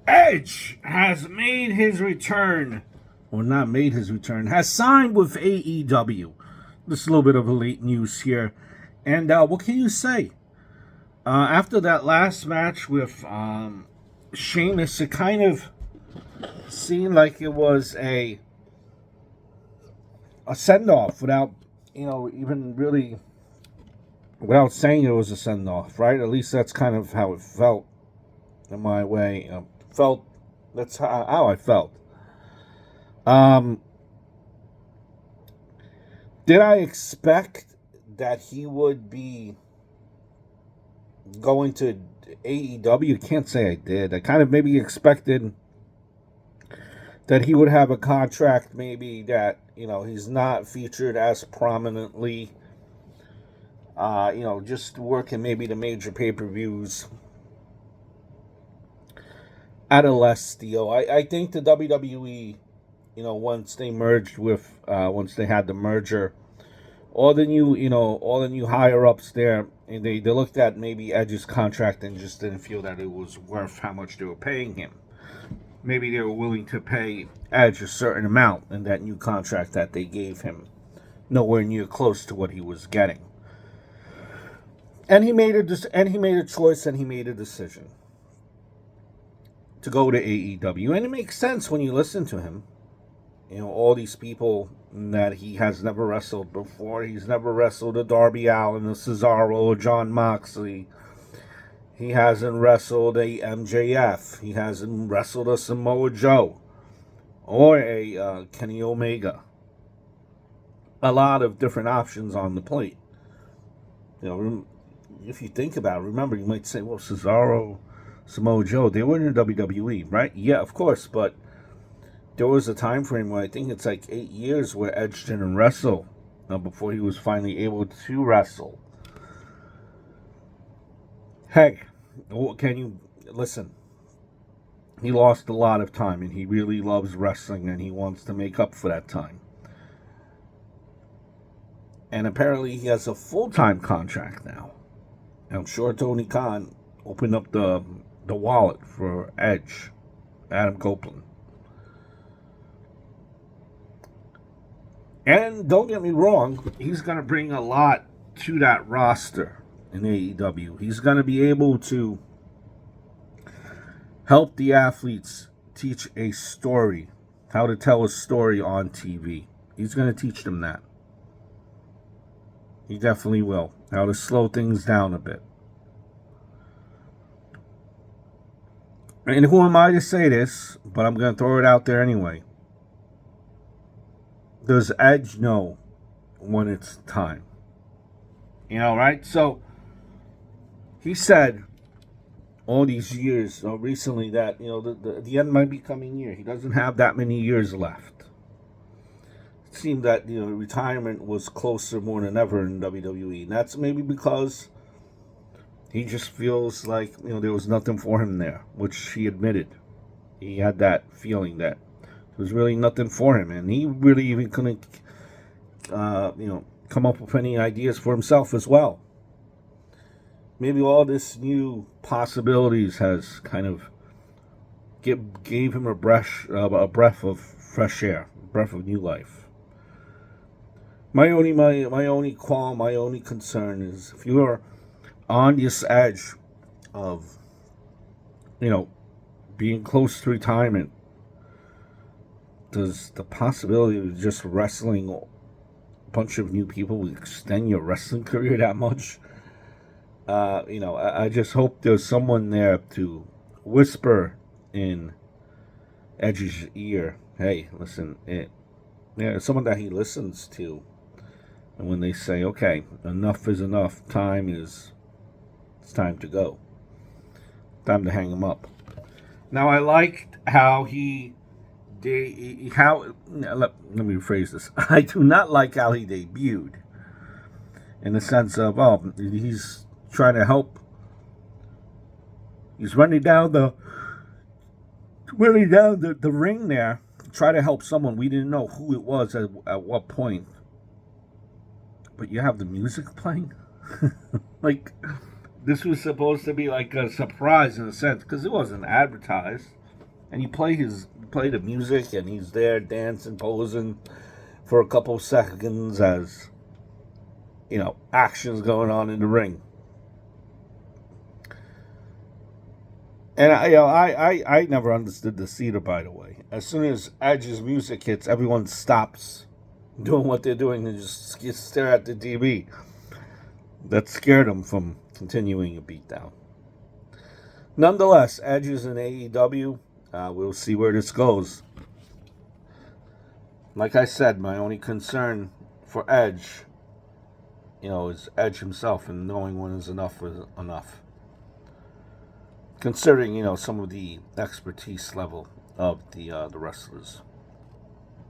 Edge has made his return, or not made his return, has signed with AEW. Just a little bit of a late news here. And what can you say? After that last match with Sheamus, it kind of seemed like it was a send off without, even really without saying it was a send off, right? At least that's kind of how it felt in my way. Felt that's how I felt. Um, did I expect that he would be going to AEW? Can't say I did. I kind of maybe expected that he would have a contract, maybe that he's not featured as prominently. Just working maybe the major pay-per-views at a less deal. I think the WWE, once they merged with, once they had the merger, all the new higher ups there, and they looked at maybe Edge's contract and just didn't feel that it was worth how much they were paying him. Maybe they were willing to pay Edge a certain amount in that new contract that they gave him, nowhere near close to what he was getting. And he made a choice, and he made a decision to go to AEW, and it makes sense when you listen to him. All these people that he has never wrestled before. He's never wrestled a Darby Allin, a Cesaro, a John Moxley. He hasn't wrestled a MJF. He hasn't wrestled a Samoa Joe or a Kenny Omega. A lot of different options on the plate. If you think about it, remember, you might say, well, Cesaro, Samoa Joe, they were in the WWE, right? Yeah, of course, but there was a time frame where I think it's like 8 years where Edge didn't wrestle before he was finally able to wrestle. Heck, can you listen? He lost a lot of time, and he really loves wrestling, and he wants to make up for that time. And apparently he has a full-time contract now. I'm sure Tony Khan opened up the wallet for Edge, Adam Copeland. And don't get me wrong, he's going to bring a lot to that roster in AEW. He's going to be able to help the athletes teach a story, how to tell a story on TV. He's going to teach them that. He definitely will. How to slow things down a bit. And who am I to say this, but I'm going to throw it out there anyway. Does Edge know when it's time? Right? So, he said all these years, recently, that, the end might be coming near. He doesn't have that many years left. It seemed that, retirement was closer more than ever in WWE. And that's maybe because he just feels like, there was nothing for him there, which he admitted. He had that feeling that there was really nothing for him, and he really even couldn't, come up with any ideas for himself as well. Maybe all this new possibilities has kind of gave him a breath of fresh air, a breath of new life. My only qualm, my only concern is if you are on this edge of, being close to retirement, does the possibility of just wrestling a bunch of new people extend your wrestling career that much? I just hope there's someone there to whisper in Edge's ear, hey, listen, someone that he listens to. And when they say, okay, enough is enough, it's time to go. Time to hang him up. Now, I liked how let me rephrase this. I do not like how he debuted. In the sense of, he's trying to help. He's running down the ring there, try to help someone. We didn't know who it was at what point. But you have the music playing? Like, this was supposed to be like a surprise in a sense, because it wasn't advertised. and you play the music, and he's there dancing, posing for a couple seconds as action's going on in the ring. And I never understood this either. By the way, as soon as Edge's music hits, everyone stops doing what they're doing and just stare at the TV. That scared him from continuing a beatdown. Nonetheless, Edge is in AEW. We'll see where this goes. Like I said, my only concern for Edge, is Edge himself and knowing when is enough is enough. Considering, some of the expertise level of the wrestlers.